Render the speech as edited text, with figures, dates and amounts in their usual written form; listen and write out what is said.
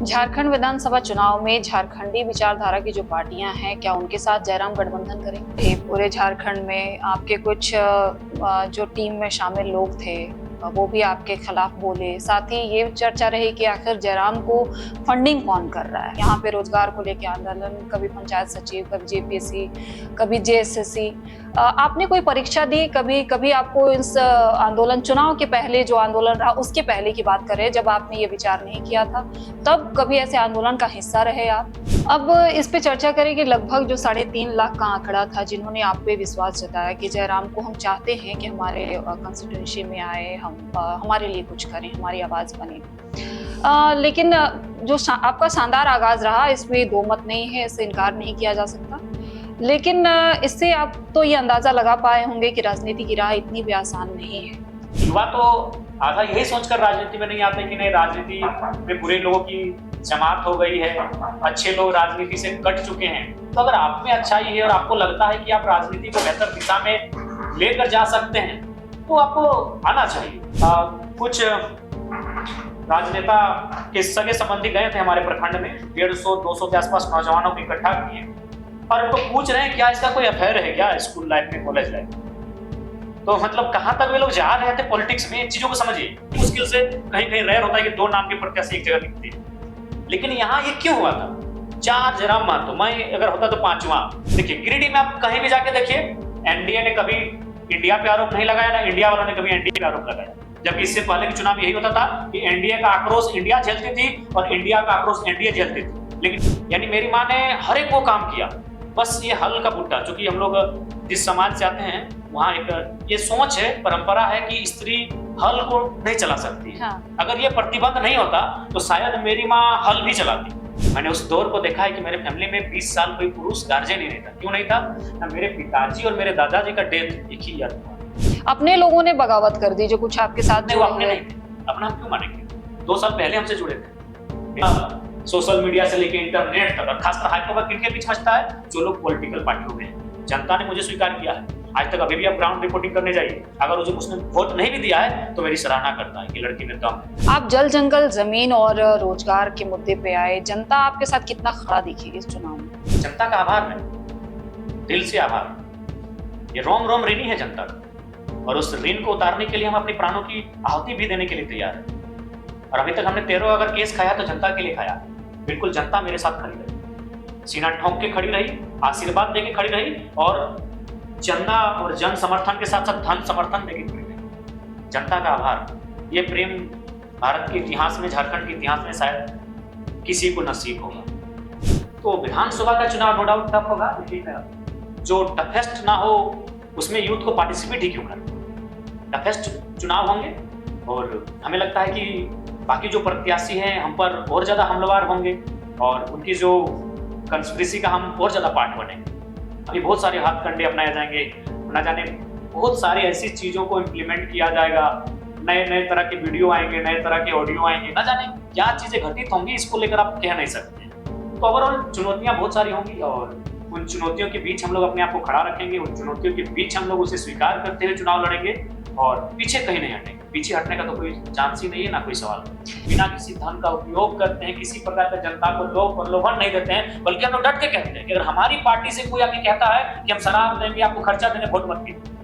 झारखंड विधानसभा चुनाव में झारखंडी विचारधारा की जो पार्टियां हैं, क्या उनके साथ जयराम गठबंधन करेंगे? पूरे झारखंड में आपके कुछ जो टीम में शामिल लोग थे, वो भी आपके खिलाफ बोले। साथ ही ये चर्चा रही कि आखिर जयराम को फंडिंग कौन कर रहा है। यहाँ पे रोजगार को लेकर आंदोलन, कभी पंचायत सचिव, कभी जेपीएससी, कभी जेएसएससी। आपने कोई परीक्षा दी? कभी आपको इस आंदोलन, चुनाव के पहले जो आंदोलन रहा उसके पहले की बात करें, जब आपने ये विचार नहीं किया था, तब कभी ऐसे आंदोलन का हिस्सा रहे आप? अब इस पे चर्चा करें कि लगभग जो 3.5 लाख का आंकड़ा था, जिन्होंने आप पे विश्वास जताया कि जयराम को हम चाहते हैं कि हमारे कंस्टिट्यूंसी में आए, हम हमारे लिए कुछ करें, हमारी आवाज बने। लेकिन जो आपका शानदार आगाज रहा, इसमें दो मत नहीं है, इससे इनकार नहीं किया जा सकता। लेकिन इससे आप तो ये अंदाजा लगा पाए होंगे कि राजनीति की राह इतनी भी आसान नहीं है। युवा तो आधा यही सोचकर राजनीति में नहीं आते कि नहीं, राजनीति में बुरे लोगों की जमात हो गई है, अच्छे लोग राजनीति से कट चुके हैं। तो अगर आप में अच्छाई है और आपको लगता है कि आप राजनीति को बेहतर दिशा में लेकर जा सकते हैं, तो आपको आना चाहिए। कुछ राजनेता के सगे संबंधी गए थे हमारे प्रखंड में, 150-200 के आसपास नौजवानों को इकट्ठा किए और उनको पूछ रहे हैं क्या इसका कोई अफेयर है क्या स्कूल लाइफ में, कॉलेज लाइफ में। तो मतलब कहां तक वे लोग जा रहे थे पॉलिटिक्स में, चीजों को समझिए। मुश्किल से कहीं कहीं रेयर होता है कि 2 नाम के प्रत्याशी एक जगह दिखते हैं, लेकिन यहाँ ये क्यों हुआ था? 4 जयराम महतो, मैं अगर होता तो 5वां। देखिए गिरिडीह में आप कहीं भी जाके देखिए, एनडीए ने कभी इंडिया पे आरोप नहीं लगाया, ना इंडिया वालों ने कभी एनडीए पे आरोप लगाया। जबकि इससे पहले के चुनाव यही होता था कि एनडीए का आक्रोश इंडिया झेलती थी और इंडिया का आक्रोश एनडीए झेलती थी। लेकिन यानी मेरी माँ ने हर एक वो काम किया, बस ये हल का बुट्टा। चूंकि हम लोग जिस समाज से आते हैं वहाँ एक ये सोच है, परंपरा है कि स्त्री हल को नहीं चला सकती। हाँ। अगर ये प्रतिबंध नहीं होता तो शायद मेरी माँ हल भी चलाती। मैंने उस दौर को देखा है कि मेरे फैमिली में 20 साल कोई पुरुष गार्जियन ही नहीं था। क्यों नहीं था? ना मेरे पिताजी और मेरे दादाजी का डेथ एक ही ईयर हुआ। अपने लोगों ने बगावत कर दी जो कुछ आपके साथ नहीं, वो अपने नहीं थे। अपना हम क्यों मानेंगे? 2 साल पहले हमसे जुड़े थे। सोशल मीडिया से लेके इंटरनेट तक, और खासकर हाईकमान किनके बीच मचता है? जो लोग पॉलिटिकल पार्टियों में हैं। जनता ने मुझे स्वीकार किया है। आज तक अभी भी आप ग्राउंड रिपोर्टिंग करने जाइए, अगर उसने वोट नहीं भी दिया है तो मेरी सराहना करता है कि लड़की में दम है। आप जल जंगल जमीन और रोजगार के मुद्दे पे आए, जनता आपके साथ कितना खड़ा दिखी इस चुनाव में? जनता का आभार है, दिल से आभार। ये रोम रोम ऋणी है जनता का, और उस ऋण को उतारने के लिए हम अपनी प्राणों की आहुति भी देने के लिए तैयार है। और अभी तक हमने 13 अगर केस खाया तो जनता के लिए खाया। बिल्कुल जनता मेरे साथ खड़ी रही, सीना ठोंक के खड़ी रही, आशीर्वाद देके खड़ी रही, और चंदा और जन समर्थन के साथ साथ धन समर्थन देके खड़ी रही। जनता का आभार। ये प्रेम भारत के इतिहास में, झारखंड के इतिहास में शायद किसी को नसीब होगा। तो विधानसभा का चुनाव नो डाउट टफ होगा, लेकिन जो टफेस्ट ना हो उसमें यूथ को पार्टिसिपेट ही क्यों करें? टफेस्ट चुनाव होंगे और हमें लगता है कि बाकी जो प्रत्याशी हैं हम पर और ज्यादा हमलावर होंगे और उनकी जो कंस्पिरेसी का हम और ज्यादा पार्ट बनेंगे। अभी बहुत सारे हाथ कंडे अपनाए जाएंगे, ना जाने बहुत सारी ऐसी चीजों को इम्प्लीमेंट किया जाएगा, नए नए तरह के वीडियो आएंगे, नए तरह के ऑडियो आएंगे, ना जाने क्या चीजें घटित होंगी, इसको लेकर आप कह नहीं सकते। तो ओवरऑल चुनौतियां बहुत सारी होंगी और उन चुनौतियों के बीच हम लोग अपने आप को खड़ा रखेंगे। उन चुनौतियों के बीच हम लोग उसे स्वीकार करते हुए चुनाव लड़ेंगे और पीछे कहीं नहीं हटेंगे। पीछे हटने का तो कोई चांस ही नहीं है, ना कोई सवाल। बिना किसी धन का उपयोग करते हैं, किसी प्रकार का जनता को लोभ प्रलोभन नहीं देते हैं, बल्कि हम लोग डट के कहते हैं कि अगर हमारी पार्टी से कोई आके कहता है कि हम शराब देंगे, आपको खर्चा देंगे, वोट मत कीजिए।